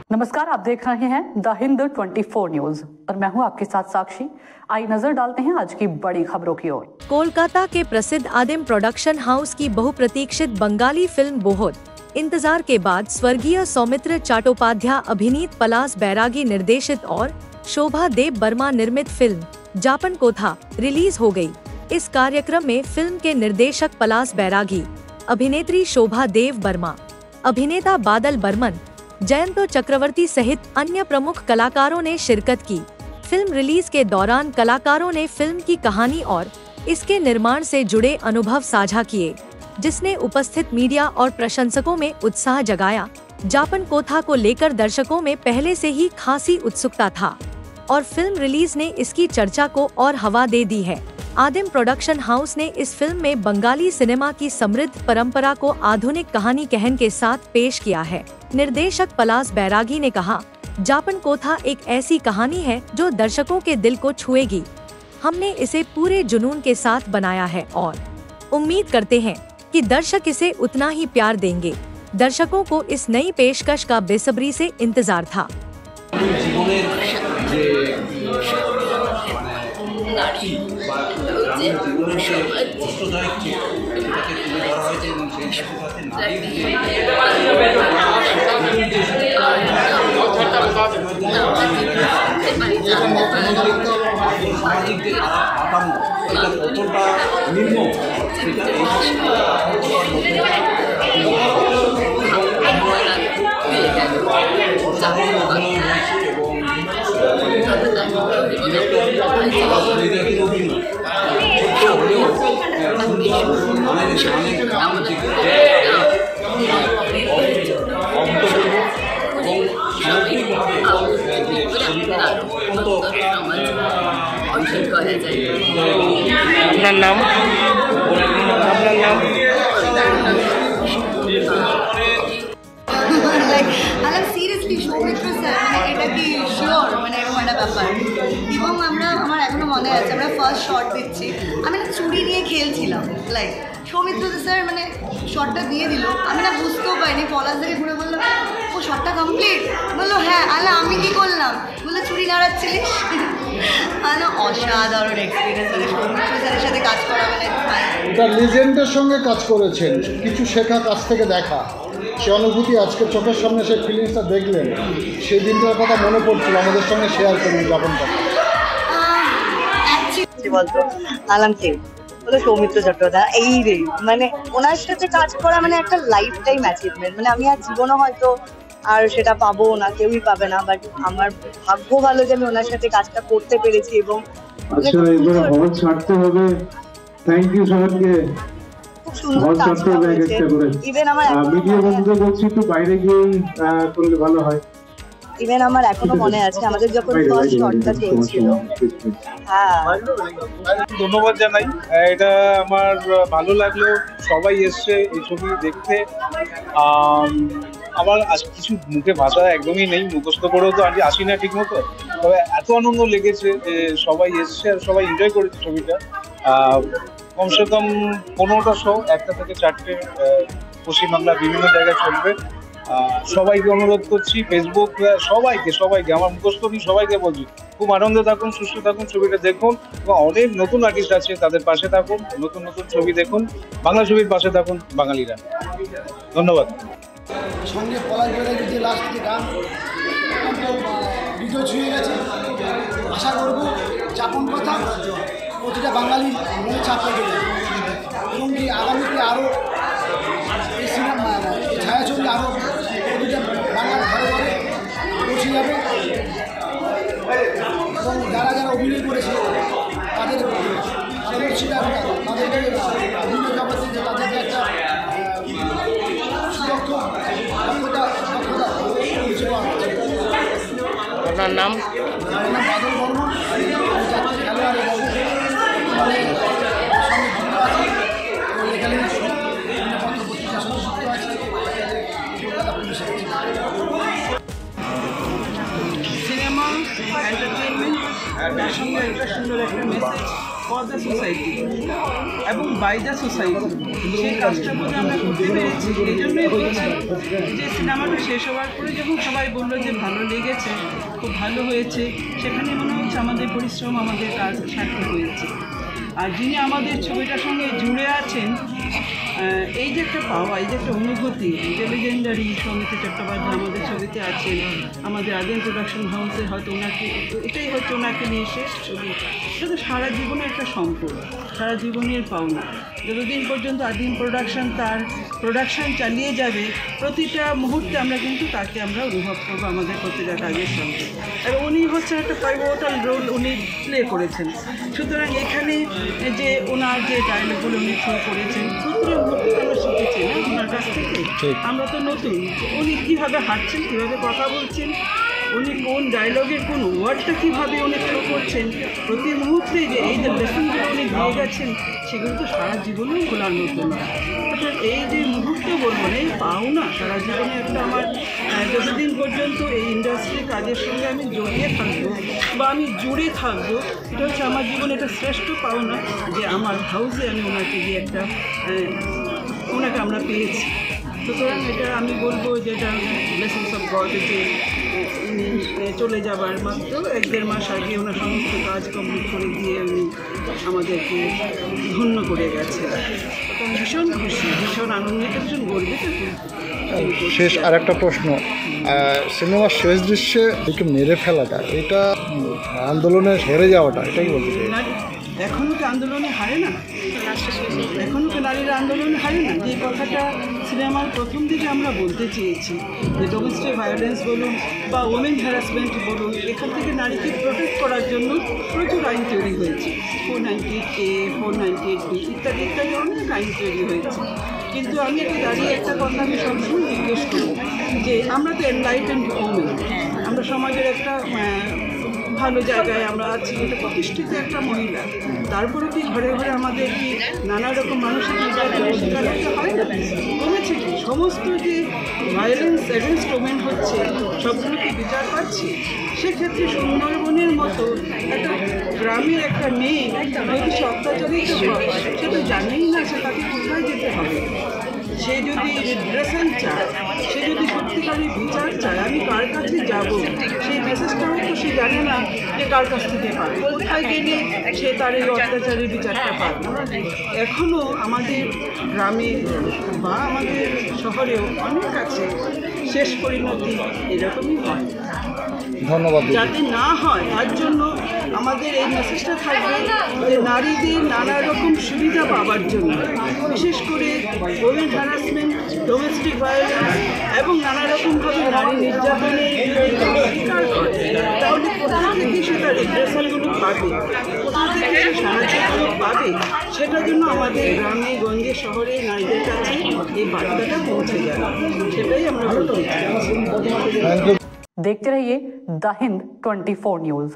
नमस्कार, आप देख रहे हैं द हिंद 24 न्यूज और मैं हूं आपके साथ साक्षी। आई नजर डालते हैं आज की बड़ी खबरों की ओर। कोलकाता के प्रसिद्ध आदिम प्रोडक्शन हाउस की बहुप्रतीक्षित बंगाली फिल्म बोहोत इंतजार के बाद स्वर्गीय सौमित्र चट्टोपाध्याय अभिनीत पलाश बैरागी निर्देशित और शोभा देव बर्मा निर्मित फिल्म जापन कोथा रिलीज हो गई। इस कार्यक्रम में फिल्म के निर्देशक पलाश बैरागी, अभिनेत्री शोभा देव बर्मा, अभिनेता बादल बर्मन, जयंतो चक्रवर्ती सहित अन्य प्रमुख कलाकारों ने शिरकत की। फिल्म रिलीज के दौरान कलाकारों ने फिल्म की कहानी और इसके निर्माण से जुड़े अनुभव साझा किए, जिसने उपस्थित मीडिया और प्रशंसकों में उत्साह जगाया। जापन कोथा को लेकर दर्शकों में पहले से ही खासी उत्सुकता था और फिल्म रिलीज ने इसकी चर्चा को और हवा दे दी है। आदिम प्रोडक्शन हाउस ने इस फिल्म में बंगाली सिनेमा की समृद्ध परंपरा को आधुनिक कहानी कहन के साथ पेश किया है। निर्देशक पलाश बैरागी ने कहा, जापन कोथा एक ऐसी कहानी है जो दर्शकों के दिल को छुएगी। हमने इसे पूरे जुनून के साथ बनाया है और उम्मीद करते हैं कि दर्शक इसे उतना ही प्यार देंगे। दर्शकों को इस नई पेशकश का बेसब्री से इंतजार था। আপনার নাম? সিরিয়াসলি সৌমিত্র স্যার এটা কি শিওর মানে এরকম একটা ব্যাপার। এবং আমার এখনো মনে আছে আমরা ফার্স্ট শট দিচ্ছি, আমি না চুড়ি নিয়ে খেলছিলাম, লাইক সৌমিত্র স্যার মানে শটটা দিয়ে দিল, আমি না বুঝতেও পারিনি। পলাশ থেকে ঘুরে বললাম, ও শটটা কমপ্লিট? বললো হ্যাঁ। আলা আমি কি করলাম? বললো চুড়ি নাড়াচ্ছিলিস। না অসাধারণ এক্সপিরিয়েন্স, মানে সৌমিত্র স্যারের সাথে কাজ করা মানে একটা লিজেন্ডের সঙ্গে কাজ করেছেন, কিছু শেখা, কাছ থেকে দেখা, সে অনুভূতি আজকে চোখের সামনে সেই ফিলিংসটা দেখলেন, সেই দিনটার কথা মনে পড়ছিল, আমাদের সঙ্গে শেয়ার করুন যাপন কথা। বলতো আলাম কে বলে সৌমিত্র চট্টোপাধ্যায়, এই রে মানে ওনার সাথে কাজ করা মানে একটা লাইফ টাইম অ্যাচিভমেন্ট। মানে আমি আর জীবনে হয়তো আর সেটা পাবো না, কেউই পাবে না, বাট আমার ভাগ্য ভালো যে আমি ওনার সাথে কাজটা করতে পেরেছি। এবং ছাড়তে হবে। থ্যাংক ইউ সবাইকে। খুব সুন্দর কাজ করেছে। ইভেন আমার ভিডিও বন্ধ করছি, একটু বাইরে গিয়ে করলে ভালো হয়। ইভেন আমার এখনো মনে আছে আমাদের যখন ফার্স্ট শটটা চলছিল। হ্যাঁ, ধন্যবাদ জানাই। এটা আমার ভালো লাগলো, সবাই এসছে এই ছবি দেখতে। আমার কিছু মুখে ভাষা একদমই নেই, মুখস্থ করেও তো আজকে আসি না ঠিক মতো, তবে এত আনন্দ লেগেছে যে সবাই এসছে আর সবাই এনজয় করেছে ছবিটা। কমসে কম 15টা শো, 1টা থেকে 4টে পশ্চিমবাংলার বিভিন্ন জায়গায় চলবে। সবাইকে অনুরোধ করছি, ফেসবুক সবাইকে আমার মুখস্থ নিয়ে সবাইকে বলছি, খুব আনন্দে থাকুন, সুস্থ থাকুন, ছবিটা দেখুন এবং অনেক নতুন আর্টিস্ট আছে তাদের পাশে থাকুন, নতুন নতুন ছবি দেখুন, বাংলা ছবির পাশে থাকুন বাঙালিরা। ধন্যবাদ। সঙ্গে পলাশ বেরাগির যে লাস্ট যে গান ভিডিও ছুঁয়ে গেছে, আশা করবো যাপন কথা প্রতিটা বাঙালির মনে চাপ রেখে যাবে এবং কি আগামীতে আরও এই সিনেমা এই ছায়াছবি আরও প্রতিটা বাংলার ঘরে ঘরে পৌঁছে যাবে এবং যারা যারা অভিনয় করেছে তাদের সেটা তাদেরকে অভিনয় জগতে যে তাদের যে একটা সুদক্ষ দক্ষতা আপনার নাম? আমার নাম বাদল বর্মন, খেলোয়াড় এবং সঙ্গে যুক্ত আছে এবং এখানে পত্র পত্রিকার সঙ্গে যুক্ত আছে কলকাতা পুলিশের। সিনেমা এন্টারটেইনমেন্ট আর তার সঙ্গে একটা সুন্দর একটা মেসেজ ফর দ্য সোসাইটি এবং বাই দ্য সোসাইটি, সেই কাজটা বোধ আমরা করতে পেরেছি। এই জন্যই বলছি যে সিনেমাটা শেষ হওয়ার পরে যখন সবাই বললো যে ভালো লেগেছে, খুব ভালো হয়েছে, সেখানে মনে হচ্ছে আমাদের পরিশ্রম, আমাদের কাজ সার্থক হয়েছে। আর যিনি আমাদের ছবিটার সঙ্গে জুড়ে আছেন, এই যে একটা পাওয়া, এই যে একটা অনুভূতি, লেজেন্ডারি সৌমিত্র চট্টোপাধ্যায় আমাদের ছবিতে আছেন, আমাদের আদিম প্রোডাকশন হাউসে হয়তো ওনাকে, এটাই হচ্ছে ওনাকে নিয়ে শেষ ছবি। এটা তো সারা জীবনের একটা সম্পদ, সারা জীবনের পাওনা। যতদিন পর্যন্ত আদিম প্রোডাকশন তার প্রোডাকশন চালিয়ে যাবে, প্রতিটা মুহূর্তে আমরা কিন্তু তাকে আমরা অনুভব করবো আমাদের প্রতিটা কাজের সঙ্গে। আর উনি হচ্ছে একটা পাইভটাল রোল উনি প্লে করেছেন। সুতরাং এখানে যে ওনার যে ডায়লগগুলো উনি থ্রু করেছেন, প্রতিটা মুহূর্তে আমরা শিখেছি না ওনার কাছ থেকে। আমরা তো নতুন, উনি কীভাবে হাঁটছেন, কীভাবে কথা বলছেন, উনি কোন ডায়লগের কোন ওয়ার্ডটা কীভাবে উনি থ্রো করছেন, প্রতি মুহূর্তে যে এই যে লেসনগুলো উনি দিয়ে গেছেন, সেগুলো তো সারা জীবনেও খোলার নতুন। অর্থাৎ এই যে মুহূর্ত বলবো না, এই পাওনা সারা জীবনে একটা আমার, যতদিন পর্যন্ত এই ইন্ডাস্ট্রির কাজের সঙ্গে আমি জড়িয়ে থাকবো বা আমি জুড়ে থাকবো, এটা হচ্ছে আমার জীবনে একটা শ্রেষ্ঠ পাওনা যে আমার হাউসে আমি ওনাকে দিয়ে একটা ওনাকে আমরা পেয়েছি। সুতরাং এটা আমি বলবো যেটা ব্লেসিংস অফ গড, যে উনি চলে যাবার মাত্র 1-1.5 মাস আগে ওনার সমস্ত কাজ কমপ্লিট করে দিয়ে উনি আমাদেরকে ধন্য করে গেছে। আমি ভীষণ খুশি, ভীষণ আনন্দিত, ভীষণ গর্বিত। শেষ আর একটা প্রশ্ন, সিনেমার শেষ দৃশ্যে একে মেরে ফেলাটা, এটা আন্দোলনে হেরে যাওয়াটা, এটাই বলতে চাই। এখনও কি আন্দোলনে হারে না? এখনও কি নারীরা আন্দোলনে হারে না? যে কথাটা সিনেমার প্রথম দিকে আমরা বলতে চেয়েছি, যে ডোমেস্টিক ভায়োলেন্স বলুন বা ওমেন হ্যারাসমেন্ট বলুন, এখান থেকে নারীকে প্রোটেক্ট করার জন্য প্রচুর আইন তৈরি হয়েছে। 498A, 498B ইত্যাদি ইত্যাদি অনেক আইন তৈরি হয়েছে। কিন্তু আমি এটি দাঁড়িয়ে একটা কথা আমি সবসময় জিজ্ঞেস করি যে আমরা তো এনলাইটেন্ড ওমেন, আমরা সমাজের একটা ভালো জায়গায় আমরা আছি, এটা প্রতিষ্ঠিত একটা মহিলা, তারপরে কি ঘরে ঘরে আমাদের কি নানা রকম মানসিক নির্যাতনের শিকার হতে হয় না? কমেছে কি? সমস্ত যে ভায়োলেন্স এগেনস্ট ওমেন হচ্ছে, সবগুলো কি বিচার পাচ্ছি? সেক্ষেত্রে সুন্দরবনের মতো একটা গ্রামের একটা মেয়ে যদি সে অত্যাচারিত হয়, সে তো জানেই না সে তাকে কোথায় যেতে হবে। সে যদি রিড্রেশন চায়, সে যদি সত্যিকারের বিচার চায়, আমি কার কাছে যাব, সেই মেসেজটাও তো সে জানে না যে কার কাছ থেকে পাবে, কোথায় গেলে সে তার এই অত্যাচারের বিচারটা পাবে। এখনও আমাদের গ্রামে বা আমাদের শহরেও অনেক আছে শেষ পরিণতি এরকমই হয়। ধন্যবাদ। যাতে না হয় তার জন্য আমাদের এই মেসেজটা থাকবে যে নারীদের নানা রকম সুবিধা পাওয়ার জন্য, বিশেষ করে ওমেন হ্যারাসমেন্ট, ডোমেস্টিক ভায়োলেন্স এবং নানা রকমভাবে নারী নির্যাতনের শিকার করে, তাহলে কোথা থেকে সে তার রিপ্রেশনগুলো পাবে, কোথা থেকে সে সাহায্যগুলো পাবে, সেটার জন্য আমাদের গ্রামে গঞ্জে শহরে নারীদের কাছে এই বার্তাটা পৌঁছে যায়। সেটাই আমরা বলতে চাই। देखते रहिए द हिंद 24 न्यूज।